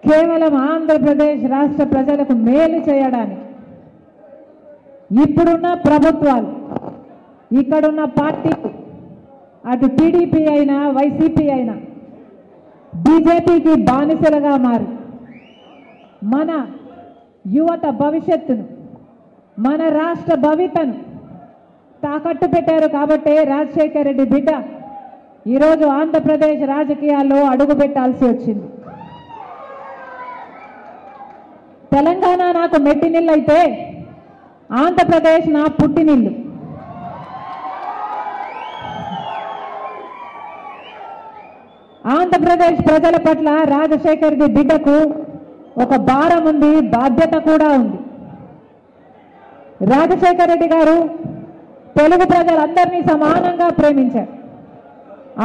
కేవలం ఆంధ్రప్రదేశ్ రాష్ట్ర ప్రజలకు మేలు చేయడానికి ఇప్పుడున్న ప్రభుత్వాలు ఇక్కడున్న పార్టీలు అటు టీడీపీ అయినా వైసీపీ అయినా బీజేపీకి బానిసలుగా మారి మన యువత భవిష్యత్తును మన రాష్ట్ర భవితను తాకట్టు పెట్టారు కాబట్టి రాజశేఖర్ రెడ్డి బిడ్డ ఈరోజు ఆంధ్రప్రదేశ్ రాజకీయాల్లో అడుగు పెట్టాల్సి వచ్చింది. తెలంగాణ నాకు మెట్టినిల్లు అయితే ఆంధ్రప్రదేశ్ నా పుట్టినిల్లు. ఆంధ్రప్రదేశ్ ప్రజల పట్ల రాజశేఖర్ రెడ్డి బిడ్డకు ఒక భారం ఉంది, బాధ్యత కూడా ఉంది. రాజశేఖర్ రెడ్డి గారు తెలుగు ప్రజలందరినీ సమానంగా ప్రేమించారు.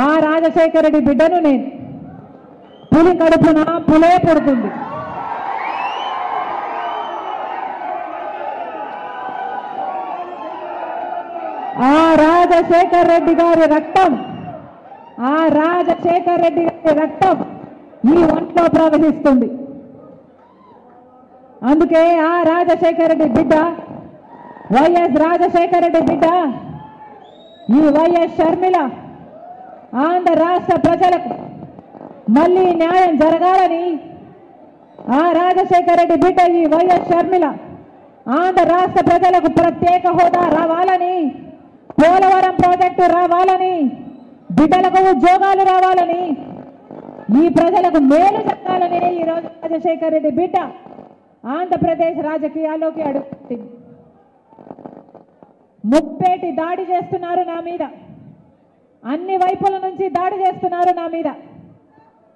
ఆ రాజశేఖర్ రెడ్డి బిడ్డను నేను పులి కడుపున పులే పుడుతుంది. ఆ రాజశేఖర్ రెడ్డి గారి రక్తం ఈ ఒంట్లో ప్రవహిస్తుంది. అందుకే ఆ రాజశేఖర్ రెడ్డి బిడ్డ వైఎస్ రాజశేఖర్ రెడ్డి బిడ్డ ఈ వైఎస్ షర్మిల ఆంధ్ర రాష్ట్ర ప్రజలకు మళ్ళీ న్యాయం జరగాలని, ఆ రాజశేఖర్ రెడ్డి బిడ్డ ఈ వైఎస్ షర్మిల ఆంధ్ర రాష్ట్ర ప్రజలకు ప్రత్యేక హోదా రావాలని, పోలవరం ప్రాజెక్టు రావాలని, బిడ్డలకు ఉద్యోగాలు రావాలని, ఈ ప్రజలకు మేలు జరగాలని ఈరోజు రాజశేఖర్ రెడ్డి బిడ్డ ఆంధ్రప్రదేశ్ రాజకీయాల్లోకి అడుగుతుంది. ముప్పేటి దాడి చేస్తున్నారు నా మీద, అన్ని వైపుల నుంచి దాడి చేస్తున్నారు నా మీద.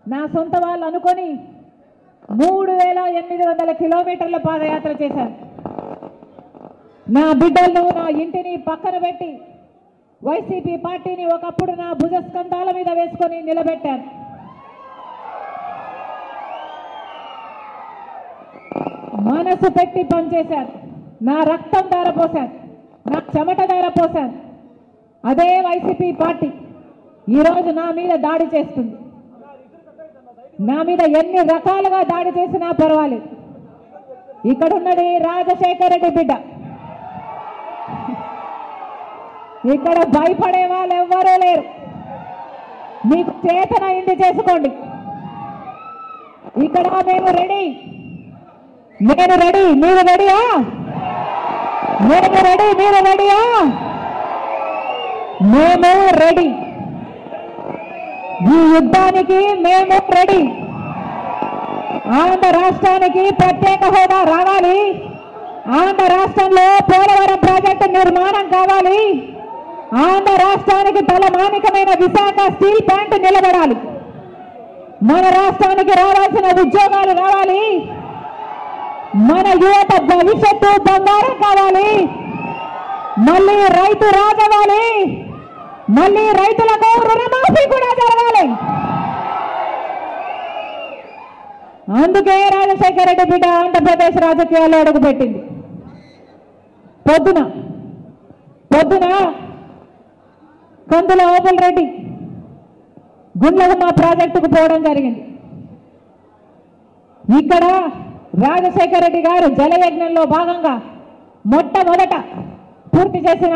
నా సొంత వాళ్ళు అనుకొని 3800 కిలోమీటర్ల పాదయాత్ర చేశాను. నా బిడ్డలను నా ఇంటిని పక్కన పెట్టి వైసీపీ పార్టీని ఒకప్పుడు నా భుజస్కంధాల మీద వేసుకొని నిలబెట్టాను. మనసు పెట్టి పనిచేశాను, నా రక్తం ధారపోశాను, నా చెమట ధారపోశాను. అదే వైసీపీ పార్టీ ఈరోజు నా మీద దాడి చేస్తుంది. నా మీద ఎన్ని రకాలుగా దాడి చేసినా పర్వాలేదు. ఇక్కడున్నది రాజశేఖర్ రెడ్డి బిడ్డ. ఇక్కడ భయపడే వాళ్ళు ఎవ్వరూ లేరు. మీకు చేతనైంది చేసుకోండి. ఇక్కడ మేము రెడీ, నేను రెడీ, మీరు రెడీయా? నేను రెడీ, మీరు రెడీయా? మేము రెడీ. ఈ యుద్ధానికి మేము రెడీ. ఆంధ్ర రాష్ట్రానికి ప్రత్యేక హోదా రావాలి, ఆంధ్ర రాష్ట్రంలో పోలవరం ప్రాజెక్టు నిర్మాణం కావాలి, ఆంధ్ర రాష్ట్రానికి తలమానికమైన విశాఖ స్టీల్ ప్లాంట్ నిలబడాలి, మన రాష్ట్రానికి రావాల్సిన ఉద్యోగాలు రావాలి, మన యువత భవిష్యత్తు బంగారం కావాలి, మళ్ళీ రైతు రాజవాలి, మళ్ళీ రైతులకు రుణమాఫీ కూడా జరగాలి. అందుకే రాజశేఖర్ రెడ్డి బిడ్డ ఆంధ్రప్రదేశ్ రాజకీయాల్లో అడుగుపెట్టింది. పొద్దున కందుల ఓపుల్ రెడ్డి గుండ్లగుమ్మ ప్రాజెక్టుకు పోవడం జరిగింది. ఇక్కడ రాజశేఖర్ రెడ్డి గారు జలయజ్ఞంలో భాగంగా మొట్టమొదట పూర్తి చేసిన